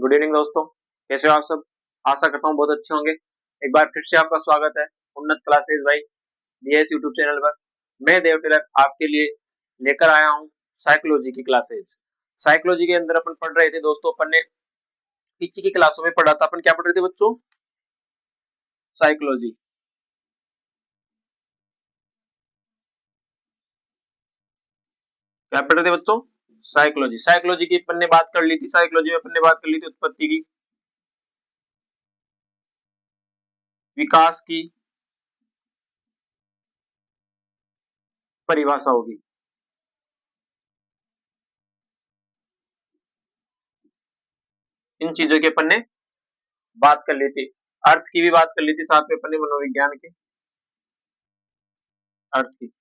Good evening दोस्तों, कैसे हो आप सब। आशा करता हूँ बहुत अच्छे होंगे। एक बार फिर से आपका स्वागत है उन्नत classes by DS YouTube channel पर। मैं देव टिलक आपके लिए लेकर आया हूँ साइकोलॉजी की क्लासेज। साइकोलॉजी के अंदर अपन पढ़ रहे थे दोस्तों, अपन ने पीछे की क्लासों में पढ़ा था। अपन क्या पढ़ रहे थे बच्चों? साइकोलॉजी। क्या पढ़ रहे थे बच्चों? साइकोलॉजी। साइकोलॉजी की अपन ने बात कर ली थी। साइकोलॉजी में अपन ने बात कर ली थी उत्पत्ति की, विकास की, परिभाषा होगी। इन चीजों की अपन ने बात कर ली थी। अर्थ की भी बात कर ली थी साथ में अपन ने, मनोविज्ञान के अर्थ की।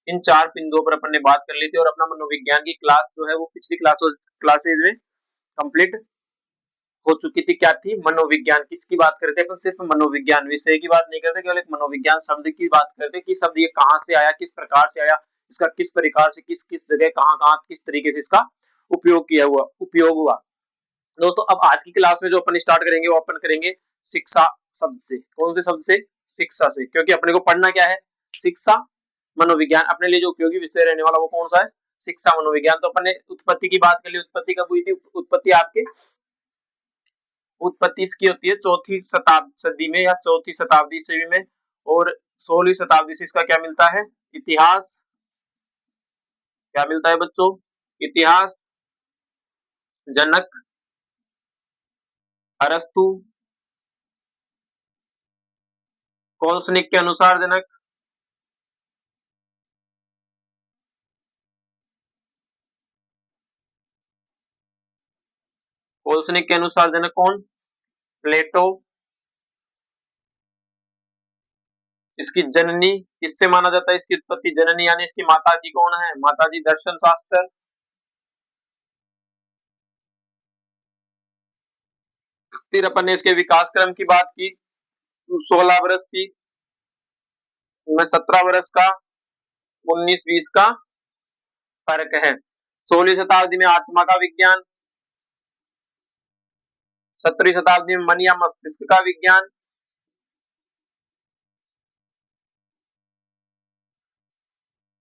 इन चार बिंदुओं पर अपन ने बात कर ली थी और अपना मनोविज्ञान की क्लास जो है वो पिछली क्लासेज में कंप्लीट हो चुकी थी। क्या थी? मनोविज्ञान। किसकी बात करते हैं अपन? सिर्फ मनोविज्ञान, विषय की बात नहीं करते, केवल एक मनोविज्ञान शब्द की बात करते कि शब्द ये कहाँ से आया, किस प्रकार से आया, इसका किस प्रकार से किस किस जगह कहाँ कहाँ किस तरीके से इसका उपयोग हुआ। दोस्तों अब आज की क्लास में जो अपन स्टार्ट करेंगे वो अपन करेंगे शिक्षा शब्द से। कौन से शब्द से? शिक्षा से। क्योंकि अपने को पढ़ना क्या है? शिक्षा मनोविज्ञान। अपने लिए जो उपयोगी विषय रहने वाला वो कौन सा है? शिक्षा मनोविज्ञान। तो अपन ने उत्पत्ति की बात कर ली। उत्पत्ति कब हुई थी? उत्पत्ति आपके उत्पत्ति इसकी होती है चौथी सदी में या चौथी शताब्दी ईस्वी में, और 16वीं शताब्दी से इसका क्या मिलता है? इतिहास। क्या मिलता है बच्चों? इतिहास। जनक, अरस्तु, कोल्सनिक के अनुसार जनक, कोल्सनिक के अनुसार जनक कौन? प्लेटो। इसकी जननी किससे माना जाता है? इसकी उत्पत्ति जननी यानी इसकी माता जी कौन है? माता जी दर्शन शास्त्र। फिर अपन ने इसके विकास क्रम की बात की, 16 वर्ष की, 17 वर्ष का, 19-20 का फर्क है। 16वीं शताब्दी में आत्मा का विज्ञान, 17वीं शताब्दी में मन या मस्तिष्क का विज्ञान,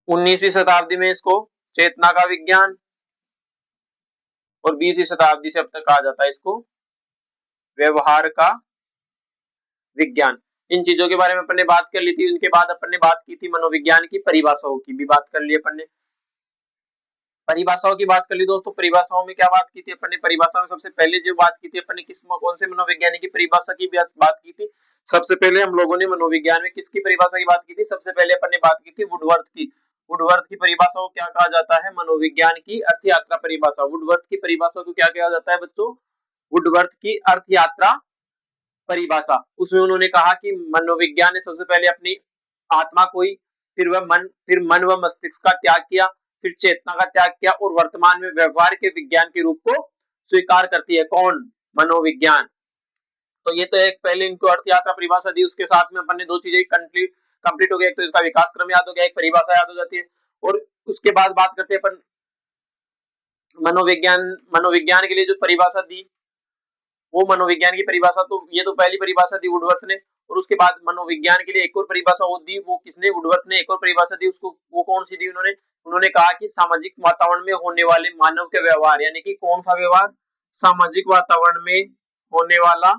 19वीं शताब्दी में इसको चेतना का विज्ञान, और 20वीं शताब्दी से अब तक कहा जाता है इसको व्यवहार का विज्ञान। इन चीजों के बारे में अपन ने बात कर ली थी। उनके बाद अपन ने बात की थी मनोविज्ञान की परिभाषाओं की भी बात कर ली अपन ने। परिभाषाओं की बात कर ली दोस्तों। परिभाषाओं में क्या बात की थी अपन ने? परिभाषा में सबसे पहले जो बात की थी अपन ने, किस कौन से मनोविज्ञानी की परिभाषा की बात की थी? सबसे पहले हम लोगों ने मनोविज्ञान में किसकी परिभाषा की बात की थी? सबसे पहले अपन ने बात की थी वुडवर्थ की। वुडवर्थ की परिभाषा को क्या कहा जाता है? मनोविज्ञान की अर्थ यात्रा परिभाषा। वुडवर्थ की परिभाषा को क्या कहा जाता है बच्चों? वुडवर्थ की अर्थ यात्रा परिभाषा। उसमें उन्होंने कहा कि मनोविज्ञान ने सबसे पहले अपनी आत्मा को ही, फिर मन व मस्तिष्क का त्याग किया, फिर चेतना का त्याग किया, और वर्तमान में व्यवहार के विज्ञान के रूप को स्वीकार करती है। कौन? मनोविज्ञान। तो ये तो एक पहले इनको अर्थ यात्रा परिभाषा दी, उसके साथ में अपन ने दो चीजें कंप्लीट हो गया। एक तो इसका विकास क्रम याद हो गया, एक परिभाषा याद हो जाती है। और उसके बाद बात करते हैं अपन मनोविज्ञान के लिए जो परिभाषा दी, वो मनोविज्ञान की परिभाषा, तो ये तो पहली परिभाषा दी वुडवर्थ ने। और उसके बाद मनोविज्ञान के लिए एक और परिभाषा वो दी। वो किसने? वुडवर्थ ने एक और परिभाषा दी। उसको वो कौन सी दी उन्होंने? उन्होंने कहा कि सामाजिक वातावरण में होने वाले मानव के व्यवहार, यानी कि कौन सा व्यवहार? सामाजिक वातावरण में होने वाला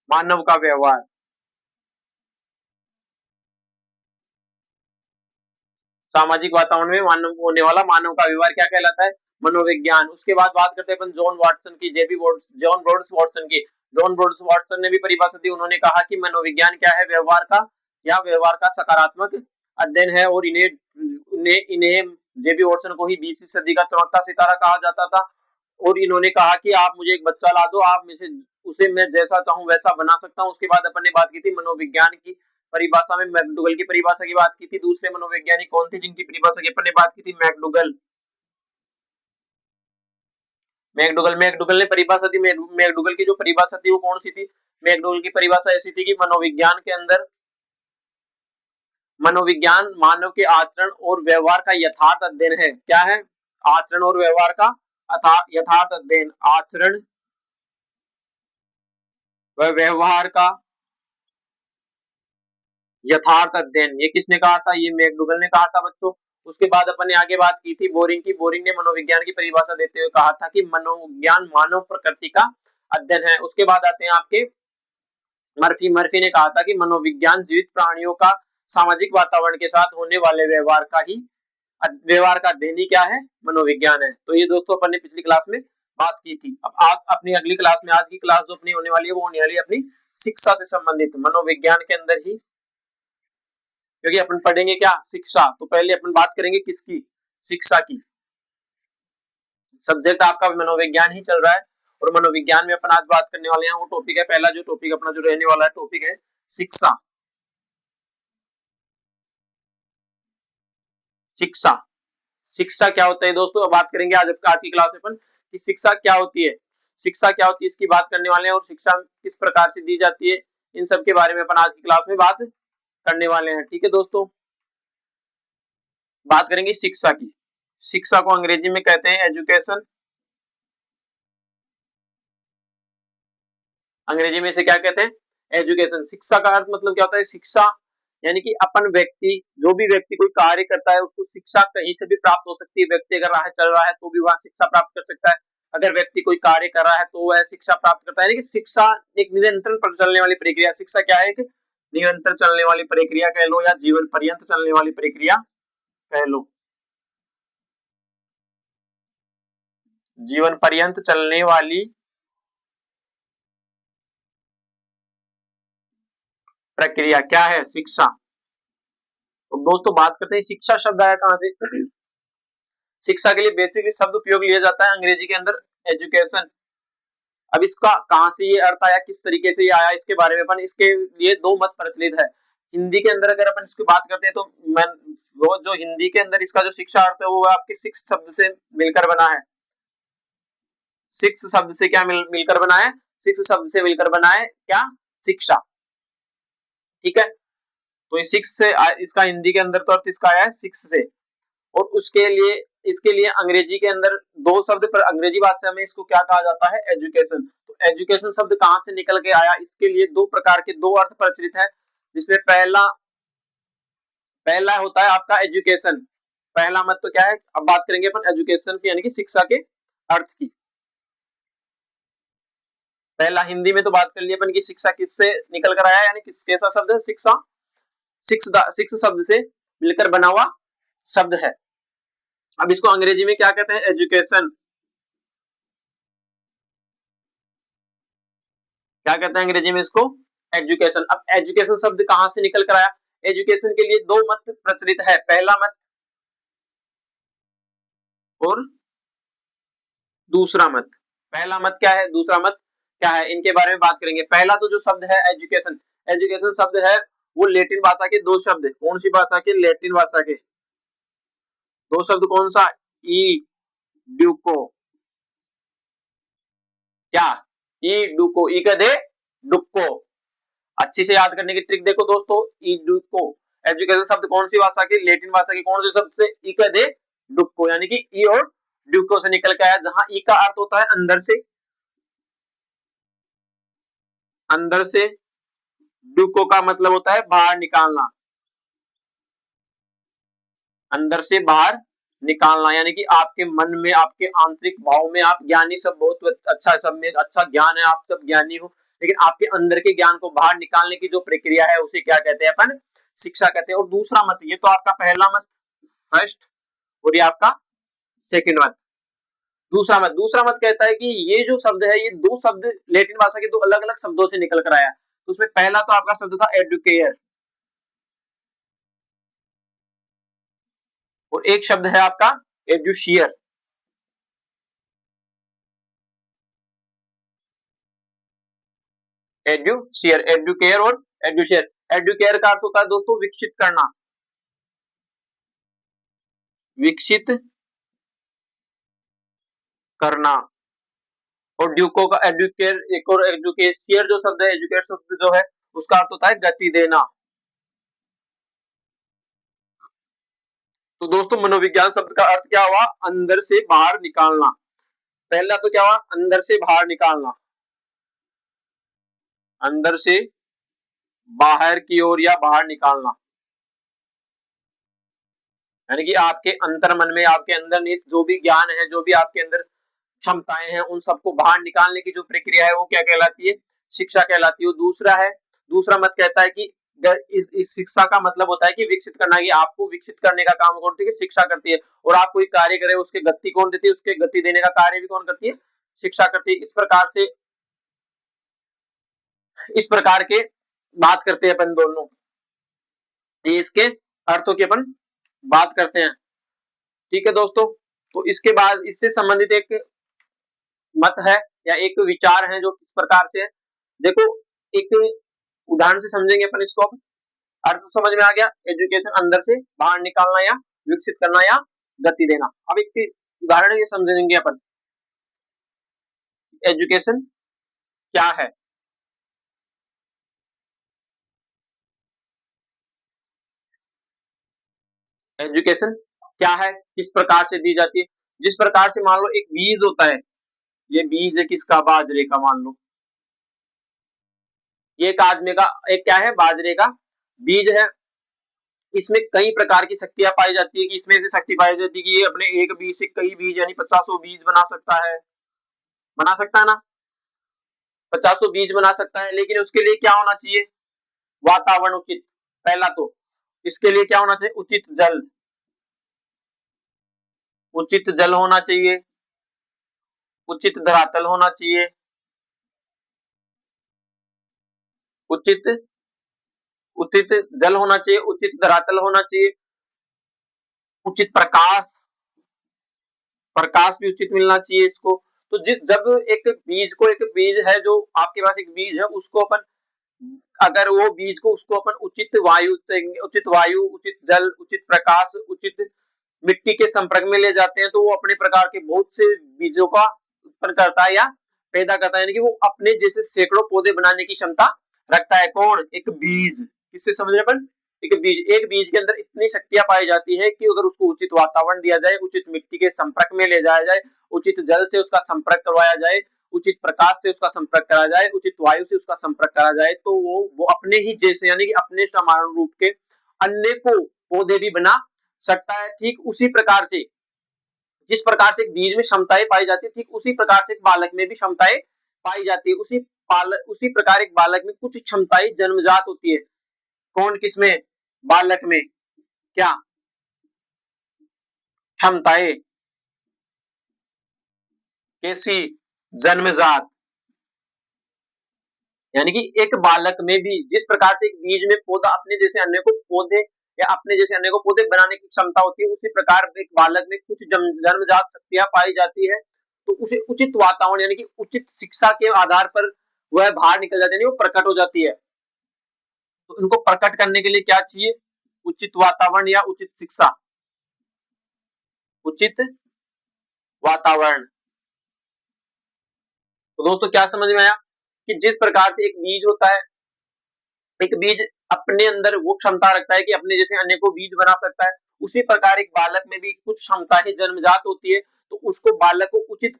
मानव का व्यवहार। सामाजिक वातावरण में मानव होने वाला मानव का व्यवहार क्या कहलाता है? मनोविज्ञान। उसके बाद बात करते हैं अपन जॉन वाटसन की, जॉन ब्रोड्स वाटसन की। जॉन ब्रोड्स वाटसन ने भी परिभाषा दी। उन्होंने कहा कि मनोविज्ञान क्या है? व्यवहार का या व्यवहार का सकारात्मक अध्ययन है। और इन्हें जेबी वाटसन को ही 20वीं सदी का चमकता सितारा कहा जाता था। और इन्होंने कहा कि आप मुझे एक बच्चा ला दो, आप उसे मैं जैसा चाहूं वैसा बना सकता हूं। उसके बाद अपन ने बात की थी मनोविज्ञान की परिभाषा में मैकडुगल की परिभाषा की बात की थी। दूसरे मनोवैज्ञानिक कौन थे जिनकी परिभाषा की अपन ने बात की थी? मैकडुगल। मैकडुगल ने परिभाषा दी। मैकडुगल की जो परिभाषा थी वो कौन सी थी? मैकडुगल की परिभाषा ऐसी थी कि मनोविज्ञान के अंदर मनोविज्ञान मानव के आचरण और व्यवहार का यथार्थ अध्ययन है। क्या है? आचरण और व्यवहार का यथार्थ अध्ययन। आचरण व व्यवहार का यथार्थ अध्ययन। ये किसने कहा था? ये मैकडूगल ने कहा था बच्चों। उसके बाद अपन ने आगे बात की थी बोरिंग की। बोरिंग ने मनोविज्ञान की परिभाषा देते हुए कहा था कि मनोविज्ञान मानव प्रकृति का अध्ययन है। उसके बाद आते हैं आपके मर्फी। मर्फी ने कहा था कि मनोविज्ञान जीवित प्राणियों का सामाजिक वातावरण के साथ होने वाले व्यवहार का अध्ययन ही क्या है? मनोविज्ञान है। तो ये दोस्तों अपन ने पिछली क्लास में बात की थी। अब आज अपनी अगली क्लास में, आज की क्लास जो अपनी होने वाली है वो होने वाली है अपनी शिक्षा से संबंधित, मनोविज्ञान के अंदर ही। क्योंकि अपन पढ़ेंगे क्या? शिक्षा। तो पहले अपन बात करेंगे किसकी? शिक्षा की। सब्जेक्ट आपका मनोविज्ञान ही चल रहा है और मनोविज्ञान में अपन आज बात करने वाले हैं वो टॉपिक है, पहला जो टॉपिक अपना जो रहने वाला है टॉपिक है शिक्षा। शिक्षा, शिक्षा क्या होता है दोस्तों? अब बात करेंगे आज की क्लास में अपन कि शिक्षा क्या होती है। शिक्षा क्या होती है इसकी बात करने वाले हैं और शिक्षा किस प्रकार से दी जाती है, इन सब के बारे में अपन आज की क्लास में बात करने वाले हैं। ठीक है दोस्तों, बात करेंगे शिक्षा की। शिक्षा को अंग्रेजी में कहते हैं एजुकेशन। अंग्रेजी में से क्या कहते हैं? एजुकेशन। शिक्षा का अर्थ मतलब क्या होता है? शिक्षा यानी कि अपन व्यक्ति, जो भी व्यक्ति कोई कार्य करता है उसको शिक्षा कहीं से भी प्राप्त हो सकती है। व्यक्ति अगर राह चल रहा है तो भी वह शिक्षा प्राप्त कर सकता है। अगर व्यक्ति कोई कार्य कर रहा है तो वह शिक्षा प्राप्त करता है। यानी कि शिक्षा एक निरंतर चलने वाली प्रक्रिया। शिक्षा क्या है? एक निरंतर चलने वाली प्रक्रिया कह लो या जीवन पर्यंत चलने वाली प्रक्रिया कह लो। जीवन पर्यंत चलने वाली प्रक्रिया क्या है? शिक्षा। तो दोस्तों बात करते हैं शिक्षा शब्द आया कहां से। शिक्षा के लिए बेसिकली शब्द उपयोग लिया जाता है अंग्रेजी के अंदर एजुकेशन। अब इसका कहां से ये अर्थ आया, किस तरीके से ये आया, इसके बारे में अपन, इसके लिए दो मत प्रचलित है। हिंदी के अंदर अगर अपन इसकी बात करते हैं तो वो जो हिंदी के अंदर इसका जो शिक्षा अर्थ है वो आपके सिक्स शब्द से मिलकर बना है। सिक्स शब्द से क्या मिलकर बना है? सिक्स शब्द से मिलकर बना है क्या? शिक्षा। ठीक है, तो ये सिक्स से इसका हिंदी के अंदर तो अर्थ इसका आया है सिक्स से। और उसके लिए इसके लिए अंग्रेजी के अंदर दो शब्द, पर अंग्रेजी भाषा में इसको क्या कहा जाता है? एजुकेशन। तो एजुकेशन शब्द कहां से निकल के आया, इसके लिए दो प्रकार के दो अर्थ प्रचलित है। जिसमें पहला पहला होता है आपका एजुकेशन। पहला मत तो क्या है? अब बात करेंगे अपन एजुकेशन की यानी कि शिक्षा के अर्थ की। पहला हिंदी में तो बात कर ली अपन की शिक्षा किससे निकल कर आया, यानी किस कैसा शब्द है? शिक्षा। सिक्स शब्द से मिलकर बना हुआ शब्द है। अब इसको अंग्रेजी में क्या कहते हैं? एजुकेशन। क्या कहते हैं अंग्रेजी में इसको? एजुकेशन। अब एजुकेशन शब्द कहां से निकल कर आया? एजुकेशन के लिए दो मत प्रचलित है, पहला मत और दूसरा मत। पहला मत क्या है, दूसरा मत क्या है, इनके बारे में बात करेंगे। पहला तो जो शब्द है एजुकेशन, एजुकेशन शब्द है वो लैटिन भाषा के दो शब्द, कौन सी भाषा के? लैटिन भाषा के दो शब्द। कौन सा? ई ड्यूको। क्या? ई डुको। ई का दे डुक्को। अच्छी से याद करने की ट्रिक देखो दोस्तों, ई डुको। एजुकेशन शब्द कौन सी भाषा के? लैटिन भाषा के कौन से शब्द से? ई का दे डुक्को, यानी कि ई और ड्यूको से निकल के आया। जहां ई का अर्थ होता है अंदर से, अंदर से, ड्यूको का मतलब होता है बाहर निकालना, अंदर से बाहर निकालना। यानी कि आपके मन में, आपके आंतरिक भाव में, आप ज्ञानी, सब बहुत अच्छा, सब में अच्छा ज्ञान है, आप सब ज्ञानी हो, लेकिन आपके अंदर के ज्ञान को बाहर निकालने की जो प्रक्रिया है उसे क्या कहते हैं अपन? शिक्षा कहते हैं। और दूसरा मत, ये तो आपका पहला मत फर्स्ट, और ये आपका सेकंड मत। दूसरा मत कहता है कि ये जो शब्द है ये दो शब्द लैटिन भाषा के दो अलग अलग शब्दों से निकल कर आया। तो उसमें पहला तो आपका शब्द था एडुकेयर, और एक शब्द है आपका एडुशियर। एडुशियर, एडुकेयर और एडुशियर। एडुकेयर का अर्थ होता है दोस्तों विकसित करना, विकसित करना। और ड्यूको का एडुकेयर, एक और एजुकेशियर जो शब्द है, एजुकेट शब्द जो है उसका अर्थ होता है गति देना। तो दोस्तों मनोविज्ञान शब्द का अर्थ क्या हुआ? अंदर से बाहर निकालना। पहला तो क्या हुआ? अंदर से बाहर निकालना, अंदर से बाहर की ओर या बाहर निकालना, यानी कि आपके अंतर मन में, आपके अंदर निहित जो भी ज्ञान है, जो भी आपके अंदर क्षमताएं हैं, उन सबको बाहर निकालने की जो प्रक्रिया है वो क्या कहलाती है? शिक्षा कहलाती है। दूसरा है, दूसरा मत कहता है कि इस शिक्षा का मतलब होता है कि विकसित करना, कि आपको विकसित करने का काम कौन करती है? शिक्षा करती है। और आप कोई कार्य करे उसके गति कौन देती है? उसके गति देने का कार्य भी कौन करती है? शिक्षा करती है। इस प्रकार के बात करते हैं अपन दोनों, ये इसके अर्थों की अपन बात करते हैं। ठीक है दोस्तों, तो इसके बाद इससे संबंधित एक मत है या एक विचार है जो किस प्रकार से है, देखो एक उदाहरण से समझेंगे अपन इसको। अर्थ तो समझ में आ गया, एजुकेशन अंदर से बाहर निकालना या विकसित करना या गति देना। अब एक उदाहरण ये समझेंगे अपन, एजुकेशन क्या है? एजुकेशन क्या है, किस प्रकार से दी जाती है? जिस प्रकार से मान लो एक बीज होता है, ये बीज है किसका? बाजरे का मान लो, ये एक आदमी का एक क्या है? बाजरे का बीज है। इसमें कई प्रकार की शक्तियां पाई जाती है, कि इसमें से शक्ति पाई जाती है कि ये अपने एक बीज से कई बीज यानी 50 बीज बना सकता है, बना सकता है ना? 50 बीज बना सकता है, लेकिन उसके लिए क्या होना चाहिए? वातावरण उचित। पहला तो इसके लिए क्या होना चाहिए? उचित जल, उचित जल होना चाहिए, उचित धरातल होना चाहिए, उचित उचित जल होना चाहिए, उचित धरातल होना चाहिए, उचित प्रकाश, प्रकाश भी उचित मिलना चाहिए इसको। तो जिस जब एक बीज है, जो आपके पास एक बीज है, उसको अपन अगर वो बीज को उसको अपन उचित वायु, उचित जल, उचित प्रकाश, उचित मिट्टी के संपर्क में ले जाते हैं, तो वो अपने प्रकार के बहुत से बीजों का उत्पन्न करता है या पैदा करता है, यानी कि वो अपने जैसे सैकड़ों पौधे बनाने की क्षमता रखता है। कौन? एक बीज। किससे समझ रहे अपन? एक बीज के अंदर इतनी शक्तियां पाई जाती है कि अगर उसको उचित वातावरण दिया जाए, उचित मिट्टी के संपर्क में ले जाया जाए, उचित जल से उसका संपर्क करवाया जाए, उचित प्रकाश से उसका संपर्क करा जाए, उचित वायु से उसका संपर्क करा जाए, तो वो अपने ही जैसे यानी कि अपने समान रूप के अन्य को पौधे भी बना सकता है। ठीक उसी प्रकार से जिस प्रकार से एक बीज में क्षमताएं पाई जाती है, ठीक उसी प्रकार से एक बालक में भी क्षमताएं पाई जाती है। उसी प्रकार एक बालक में कुछ क्षमताएं जन्मजात होती है। कौन? किसमें? बालक में। क्या क्षमताएं? कैसी? जन्मजात। यानी कि एक बालक में भी जिस प्रकार से एक बीज में पौधा अपने जैसे अन्य को पौधे या अपने जैसे अन्य को पौधे बनाने की क्षमता होती है, उसी प्रकार एक बालक में कुछ जन्मजात शक्तियां पाई जाती है। तो उसे उचित वातावरण यानी कि उचित शिक्षा के आधार पर वह बाहर निकल जाती है, वो प्रकट हो जाती है। तो उनको प्रकट करने के लिए क्या चाहिए? उचित वातावरण या उचित शिक्षा, उचित वातावरण। तो दोस्तों क्या समझ में आया कि जिस प्रकार से एक बीज होता है, एक बीज अपने अंदर वो क्षमता रखता है कि अपने जैसे अन्य को बीज बना सकता है, उसी प्रकार एक बालक में भी कुछ क्षमताएं जन्मजात होती है। तो उसको बालक को उचित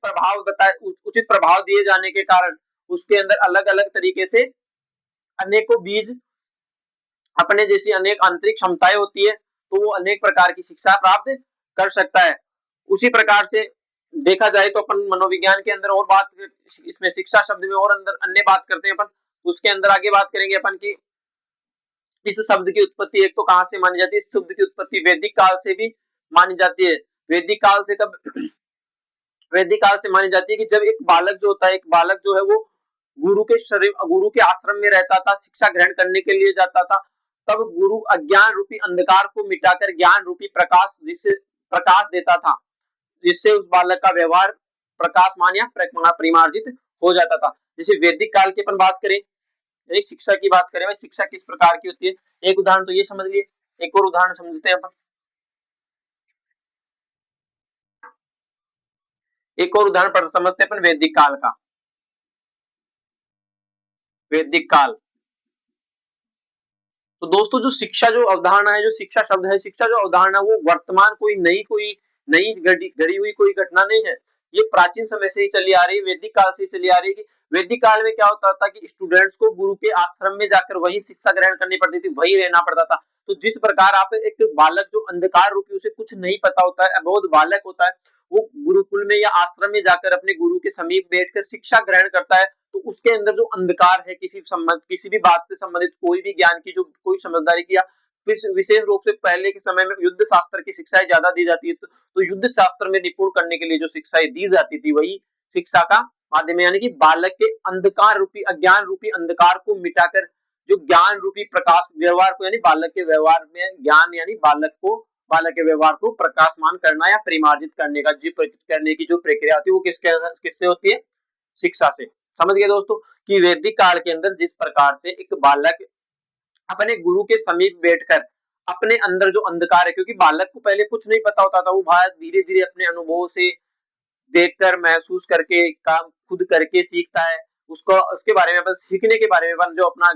प्रभाव दिए जाने के कारण उसके अंदर अलग अलग तरीके से अनेकों बीज अपने जैसी अनेक आंतरिक क्षमताएं होती है, तो वो अनेक प्रकार की शिक्षा प्राप्त कर सकता है। उसी प्रकार से देखा जाए तो अपन मनोविज्ञान के अंदर और बात, इसमें शिक्षा शब्द में और अंदर अन्य बात करते हैं अपन, उसके अंदर आगे बात करेंगे अपन की इस शब्द की उत्पत्ति एक तो कहां से मानी जाती है? इस शब्द की उत्पत्ति वैदिक काल से भी मानी जाती है। वैदिक काल से कब? वैदिक काल से मानी जाती है कि जब एक बालक जो होता है, एक बालक जो है वो गुरु के आश्रम में रहता था, शिक्षा ग्रहण करने के लिए जाता था, तब गुरु अज्ञान रूपी अंधकार को मिटाकर ज्ञान रूपी प्रकाश जिससे प्रकाश देता था, जिससे उस बालक का व्यवहार प्रकाशमान या परिमार्जित हो जाता था। जैसे वैदिक काल की अपन बात करें, एक शिक्षा की बात करें, शिक्षा किस प्रकार की होती है, एक उदाहरण तो ये समझ लिए, एक और उदाहरण समझते हैं अपन। एक और उदाहरण पर समझते हैं अपन वैदिक काल का। वैदिक काल तो दोस्तों जो शिक्षा जो अवधारणा है, जो शिक्षा शब्द है, शिक्षा जो अवधारणा वो वर्तमान कोई नई गढ़ी हुई कोई घटना नहीं है। ये प्राचीन समय से ही चली आ रही है, वैदिक काल से ही चली आ रही है। कि वैदिक काल में क्या होता था कि स्टूडेंट्स को गुरु के आश्रम में जाकर वही शिक्षा ग्रहण करनी पड़ती थी, वही रहना पड़ता था। तो जिस प्रकार आप एक बालक जो अंधकार रूपी उसे कुछ नहीं पता होता है, अबोध बालक होता है, वो गुरुकुल में या आश्रम में जाकर अपने गुरु के समीप बैठकर शिक्षा ग्रहण करता है, तो उसके अंदर जो अंधकार है किसी भी बात से संबंधित कोई भी ज्ञान की जो कोई समझदारी की या फिर विशेष रूप से पहले के समय में युद्ध शास्त्र की शिक्षाएं ज्यादा दी जाती है, तो युद्ध शास्त्र में निपुण करने के लिए जो शिक्षाएं दी जाती थी वही शिक्षा का माध्यम, यानी कि बालक के अंधकार रूपी अज्ञान रूपी अंधकार को मिटाकर जो ज्ञान रूपी प्रकाश व्यवहार को, यानी बालक के व्यवहार में ज्ञान, यानी बालक के व्यवहार को प्रकाशमान करना या परिमार्जित करने की जो प्रक्रिया होती है वो किससे होती है? शिक्षा से। समझ गए दोस्तों कि वैदिक काल के अंदर जिस प्रकार से एक बालक अपने गुरु के समीप बैठकर अपने अंदर जो अंधकार है, क्योंकि बालक को पहले कुछ नहीं पता होता था, वो धीरे धीरे अपने अनुभव से देखकर महसूस करके काम खुद करके सीखता है। उसको उसके बारे में अपन सीखने के बारे में अपन जो अपना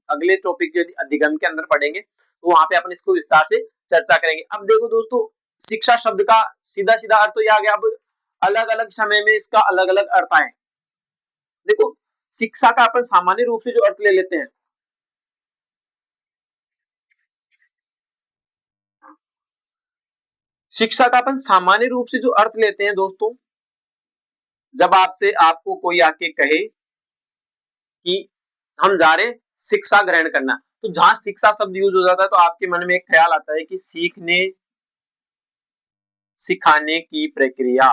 अगले टॉपिक जो अधिगम के अंदर पढ़ेंगे तो वहां पे अपन इसको विस्तार से चर्चा करेंगे। अब देखो दोस्तों, शिक्षा शब्द का सीधा सीधा अर्थ तो ये आ गया। अब अलग अलग समय में इसका अलग अलग अर्थ आए। देखो, शिक्षा का अपन सामान्य रूप से जो अर्थ ले लेते हैं, शिक्षा का अपन सामान्य रूप से जो अर्थ लेते हैं दोस्तों, जब आपको कोई आके कहे कि हम जा रहे हैं शिक्षा ग्रहण करना, तो जहां शिक्षा शब्द यूज हो जाता है तो आपके मन में एक ख्याल आता है कि सीखने सिखाने की प्रक्रिया।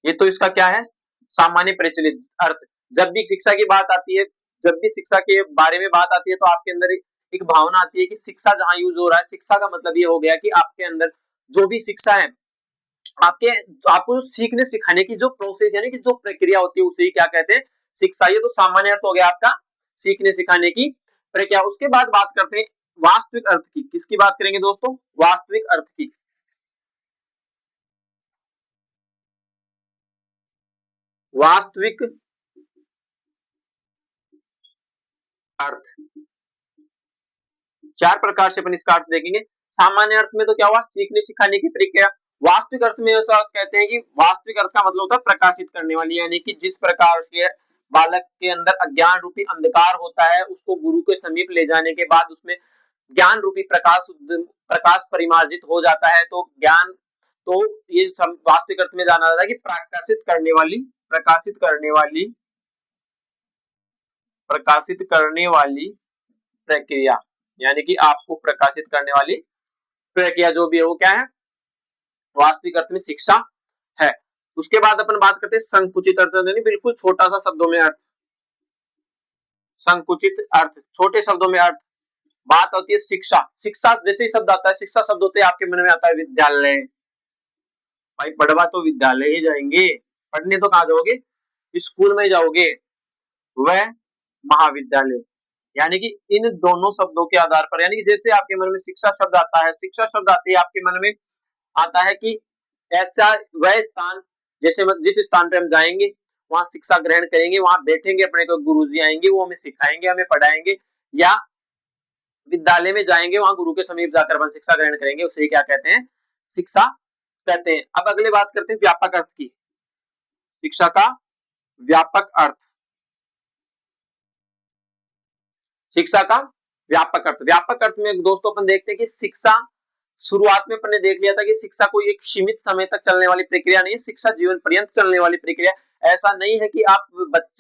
ये तो इसका क्या है? सामान्य प्रचलित अर्थ। जब भी शिक्षा की बात आती है, जब भी शिक्षा के बारे में बात आती है तो आपके अंदर एक भावना आती है कि शिक्षा जहां यूज हो रहा है, शिक्षा का मतलब ये हो गया कि आपके अंदर जो भी शिक्षा है, आपके आपको सीखने सिखाने की जो प्रोसेस यानी कि जो प्रक्रिया होती है उसे ही क्या कहते हैं? शिक्षा। ये तो सामान्य अर्थ हो गया आपका सीखने सिखाने की प्रक्रिया। उसके बाद बात करते हैं वास्तविक अर्थ की। किसकी बात करेंगे दोस्तों? वास्तविक अर्थ की। वास्तविक अर्थ चार प्रकार से अपन इसका अर्थ देखेंगे। सामान्य अर्थ में तो क्या हुआ? सीखने सिखाने की प्रक्रिया। वास्तविक अर्थ में ऐसा कहते हैं कि वास्तविक अर्थ का मतलब होता है प्रकाशित करने वाली, यानी कि जिस प्रकार के बालक के अंदर अज्ञान रूपी अंधकार होता है, उसको गुरु के समीप ले जाने के बाद उसमें ज्ञान रूपी प्रकाश परिमार्जित हो जाता है। तो ज्ञान, तो ये वास्तविक अर्थ में जाना जाता है कि प्रकाशित करने वाली प्रक्रिया, यानी कि आपको प्रकाशित करने वाली प्रक्रिया जो भी है वो क्या है? वास्तविक अर्थ में शिक्षा है। उसके बाद अपन बात करते हैं संकुचित अर्थ, यानी बिल्कुल छोटा सा शब्दों में अर्थ। संकुचित अर्थ, छोटे शब्दों में अर्थ। बात होती है शिक्षा। शिक्षा जैसे ही शब्द आता है, शिक्षा शब्द होते हैं आपके मन में आता है विद्यालय। भाई पढ़वा तो विद्यालय ही जाएंगे, पढ़ने तो कहाँ जाओगे? स्कूल में जाओगे, वह महाविद्यालय। यानी कि इन दोनों शब्दों के आधार पर, यानी कि जैसे आपके मन में शिक्षा शब्द आता है, शिक्षा शब्द आती है आपके मन में आता है कि ऐसा वह स्थान, जैसे जिस स्थान पे हम जाएंगे वहां शिक्षा ग्रहण करेंगे, वहां बैठेंगे, अपने को गुरुजी आएंगे, वो हमें सिखाएंगे, हमें पढ़ाएंगे, या विद्यालय में जाएंगे, वहां गुरु के समीप जाकर अपन शिक्षा ग्रहण करेंगे, उसे क्या कहते हैं? शिक्षा कहते हैं। अब अगले बात करते हैं व्यापक अर्थ की। शिक्षा का व्यापक अर्थ। शिक्षा का व्यापक अर्थ। व्यापक अर्थ में दोस्तों अपन देखते हैं कि शिक्षा, शुरुआत में अपन ने देख लिया था कि शिक्षा कोई एक सीमित समय तक चलने वाली प्रक्रिया नहीं है, शिक्षा जीवन पर्यंत चलने वाली प्रक्रिया। ऐसा नहीं है कि आप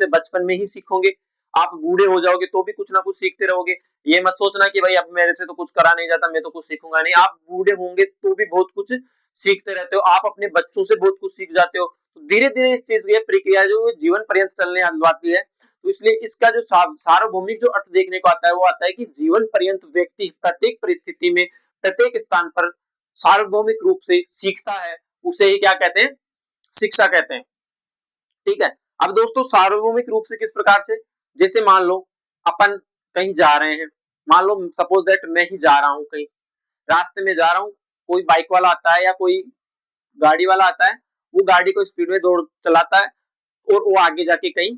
बचपन में ही सीखोगे, आप बूढ़े हो जाओगे तो भी कुछ ना कुछ सीखते रहोगे। ये मत सोचना कि भाई अब मेरे से तो कुछ करा नहीं जाता, मैं तो कुछ सीखूंगा नहीं। आप बूढ़े होंगे तो भी बहुत कुछ सीखते रहते हो, आप अपने बच्चों से बहुत कुछ सीख जाते हो। तो धीरे धीरे इस चीज की प्रक्रिया जो जीवन पर्यंत चलने वाली है। तो इसलिए इसका जो सार्वभौमिक जो अर्थ देखने को आता है वो आता है कि जीवन पर्यंत व्यक्ति प्रत्येक परिस्थिति में, प्रत्येक स्थान पर सार्वभौमिक रूप से सीखता है, उसे ही क्या कहते हैं? शिक्षा कहते हैं। ठीक है। अब दोस्तों सार्वभौमिक रूप से किस प्रकार से? जैसे मान लो अपन कहीं जा रहे हैं, मान लो सपोज दैट मैं ही जा रहा हूं कहीं, रास्ते में जा रहा हूं, कोई बाइक वाला आता है या कोई गाड़ी वाला आता है, वो गाड़ी को स्पीड में दौड़ चलाता है और वो आगे जाके कहीं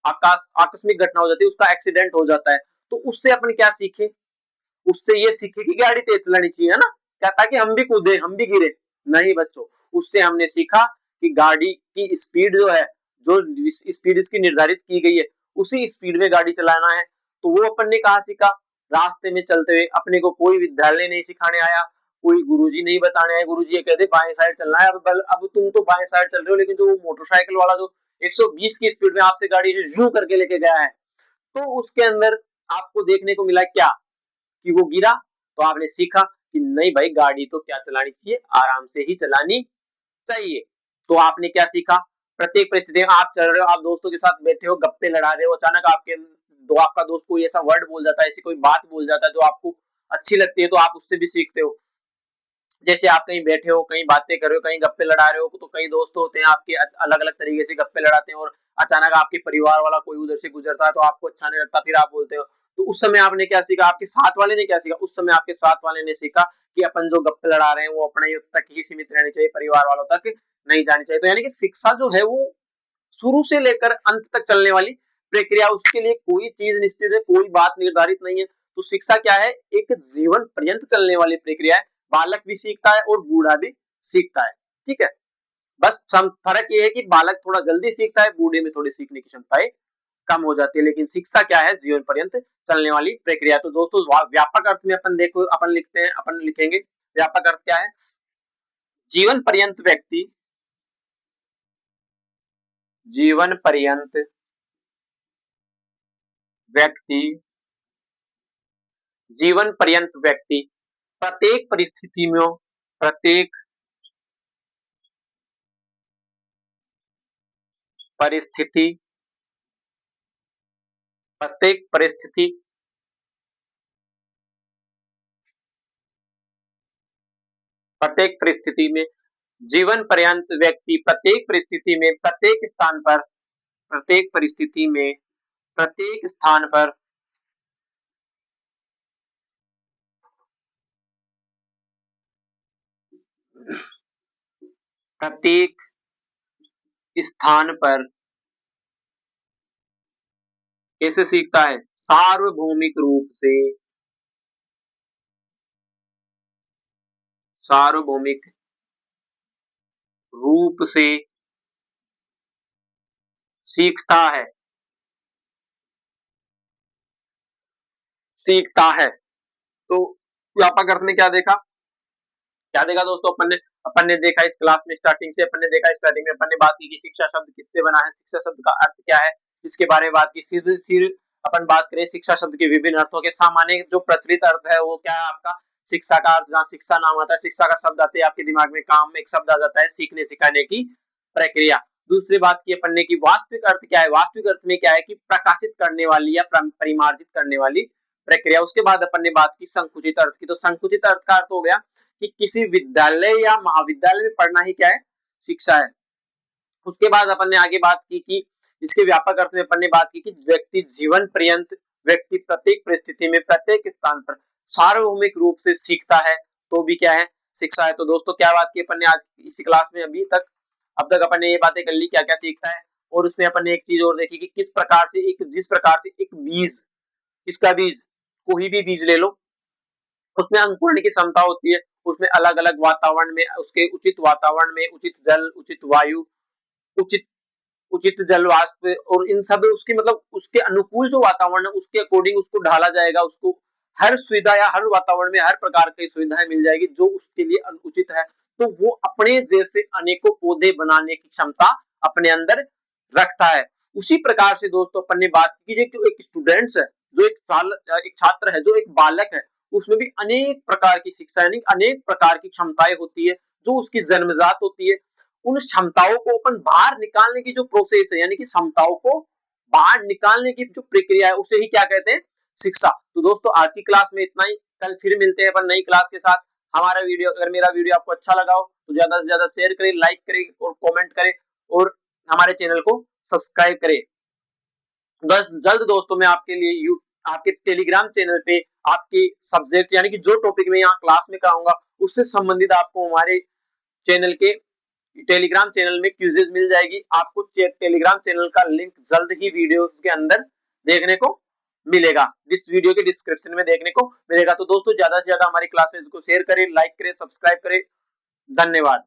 आकस्मिक घटना हो जाती है, उसका एक्सीडेंट हो जाता है, तो उससे अपन क्या सीखे, उससे ये सीखे कि गाड़ी तेज चलानी चाहिए, है ना, क्या ताकि हम भी कूदे, हम भी गिरे, नहीं बच्चों, उससे हमने सीखा कि गाड़ी की स्पीड जो है, जो स्पीड इसकी निर्धारित की गई है, उसी स्पीड में गाड़ी चलाना है। तो वो अपन ने कहा सीखा, रास्ते में चलते हुए, अपने को कोई विद्यालय नहीं सिखाने आया, कोई गुरुजी नहीं बताने आए, गुरुजी ये कहते बाएं साइड चलना है, अब तुम तो बाएं साइड चल रहे हो, लेकिन जो मोटरसाइकिल वाला जो 120 की स्पीड में आपसे गाड़ी जू करके लेके गया है, तो उसके अंदर आपको देखने को मिला क्या, कि वो गिरा, तो आपने सीखा कि नहीं भाई, गाड़ी तो क्या चलानी चाहिए, आराम से ही चलानी चाहिए। तो आपने क्या सीखा, प्रत्येक परिस्थिति में आप चल रहे हो, आप दोस्तों के साथ बैठे हो, गप्पे लड़ा रहे हो, अचानक आपका दोस्त कोई ऐसा वर्ड बोल जाता है, ऐसी कोई बात बोल जाता है जो आपको अच्छी लगती है, तो आप उससे भी सीखते हो। जैसे आप कहीं बैठे हो, कहीं बातें कर रहे हो, कहीं गप्पे लड़ा रहे हो, तो कई दोस्त होते हैं आपके, अलग अलग तरीके से गप्पे लड़ाते हैं, और अचानक आपके परिवार वाला कोई उधर से गुजरता है, तो आपको अच्छा नहीं लगता, फिर आप बोलते हो, तो उस समय आपने क्या सीखा, आपके साथ वाले ने क्या सीखा, उस समय आपके साथ वाले ने सीखा कि अपन जो गप्पे लड़ा रहे हैं वो अपने तक ही सीमित रहनी चाहिए, परिवार वालों तक नहीं जानी चाहिए। तो यानी कि शिक्षा जो है वो शुरू से लेकर अंत तक चलने वाली प्रक्रिया, उसके लिए कोई चीज निश्चित है, कोई बात निर्धारित नहीं है। तो शिक्षा क्या है, एक जीवन पर्यंत चलने वाली प्रक्रिया है, बालक भी सीखता है और बूढ़ा भी सीखता है, ठीक है। बस फर्क ये है कि बालक थोड़ा जल्दी सीखता है, बूढ़े में थोड़ी सीखने की क्षमताएं कम हो जाती है, लेकिन शिक्षा क्या है, जीवन पर्यंत चलने वाली प्रक्रिया। तो दोस्तों व्यापक अर्थ में अपन देखो, अपन लिखते हैं, अपन लिखेंगे व्यापक अर्थ क्या है, जीवन पर्यंत व्यक्ति, जीवन पर्यंत व्यक्ति, जीवन पर्यंत व्यक्ति प्रत्येक परिस्थिति में, प्रत्येक परिस्थिति, प्रत्येक परिस्थिति, प्रत्येक परिस्थिति में, जीवन पर्यंत व्यक्ति प्रत्येक परिस्थिति में, प्रत्येक स्थान पर, प्रत्येक परिस्थिति में, प्रत्येक स्थान पर, प्रत्येक स्थान पर कैसे सीखता है, सार्वभौमिक रूप से, सार्वभौमिक रूप से सीखता है, सीखता है। तो व्यापक अर्थ में क्या देखा, क्या देखा दोस्तों, अपन ने देखा इस क्लास में, स्टार्टिंग से अपन ने देखा, स्टार्टिंग में अपन ने बात की कि शिक्षा शब्द किससे बना है, शिक्षा शब्द का अर्थ क्या है, इसके बारे में बात की। फिर अपन बात करें शिक्षा शब्द के विभिन्न अर्थों के, सामान्य जो प्रचलित अर्थ है वो क्या है आपका, शिक्षा का अर्थ, जहाँ शिक्षा नाम आता है, शिक्षा का शब्द आते हैं आपके दिमाग में, काम में एक शब्द आ जाता है, सीखने सिखाने की प्रक्रिया। दूसरी बात की अपन ने कि वास्तविक अर्थ क्या है, वास्तविक अर्थ में क्या है कि प्रकाशित करने वाली या परिमार्जित करने वाली प्रक्रिया। उसके बाद अपन ने बात की संकुचित अर्थ की, तो संकुचित अर्थ का अर्थ हो गया कि किसी विद्यालय या महाविद्यालय में पढ़ना ही क्या है, शिक्षा है। उसके बाद अपन ने आगे बात की कि इसके व्यापक अर्थ में अपन ने बात की कि व्यक्ति जीवन पर्यंत, व्यक्ति प्रत्येक परिस्थिति में, प्रत्येक स्थान पर सार्वभौमिक रूप से सीखता है, तो भी क्या है, शिक्षा है। तो दोस्तों क्या बात की अपन ने आज इसी क्लास में, अभी तक अब तक अपन ने ये बातें कर ली, क्या क्या सीखता है, और उसमें अपन ने एक चीज और देखी कि किस प्रकार से एक, जिस प्रकार से एक बीज, इसका बीज, कोई भी बीज ले लो, उसमें अंकुरण की क्षमता होती है, उसमें अलग अलग वातावरण में, उसके उचित वातावरण में उचित जल, उचित वायु, उचित उचित जल वाष्प, और इन सब उसकी मतलब उसके अनुकूल जो वातावरण है उसके अकॉर्डिंग उसको ढाला जाएगा, उसको हर सुविधा या हर वातावरण में हर प्रकार की सुविधाएं मिल जाएगी जो उसके लिए उचित है। तो वो अपने जैसे अनेकों पौधे बनाने की क्षमता अपने अंदर रखता है। उसी प्रकार से दोस्तों अपन ने बात की जो एक स्टूडेंट्स है, जो एक छात्र है, जो एक बालक है, उसमें भी अनेक प्रकार की शिक्षा यानी अनेक प्रकार की क्षमताएं होती है जो उसकी जन्मजात होती है। उन क्षमताओं को अपन बाहर निकालने की जो प्रोसेस है, यानी कि क्षमताओं को बाहर निकालने की जो प्रक्रिया है, उसे ही क्या कहते हैं, शिक्षा। तो दोस्तों आज की क्लास में इतना ही, कल फिर मिलते हैं अपन नई क्लास के साथ। हमारा वीडियो, अगर मेरा वीडियो आपको अच्छा लगा हो तो ज्यादा से ज्यादा शेयर करें, लाइक करें और कमेंट करें, और हमारे चैनल को सब्सक्राइब करें। बस जल्द दोस्तों मैं आपके लिए आपके टेलीग्राम चैनल पे आपके सब्जेक्ट यानी कि जो टॉपिक मैं यहाँ क्लास में कराऊंगा उससे संबंधित आपको हमारे चैनल के टेलीग्राम चैनल में क्विजेज मिल जाएगी आपको। टेलीग्राम चैनल का लिंक जल्द ही वीडियोस के अंदर देखने को मिलेगा, इस वीडियो के डिस्क्रिप्शन में देखने को मिलेगा। तो दोस्तों ज्यादा से ज्यादा हमारी क्लासेस को शेयर करें, लाइक करें, सब्सक्राइब करें। धन्यवाद।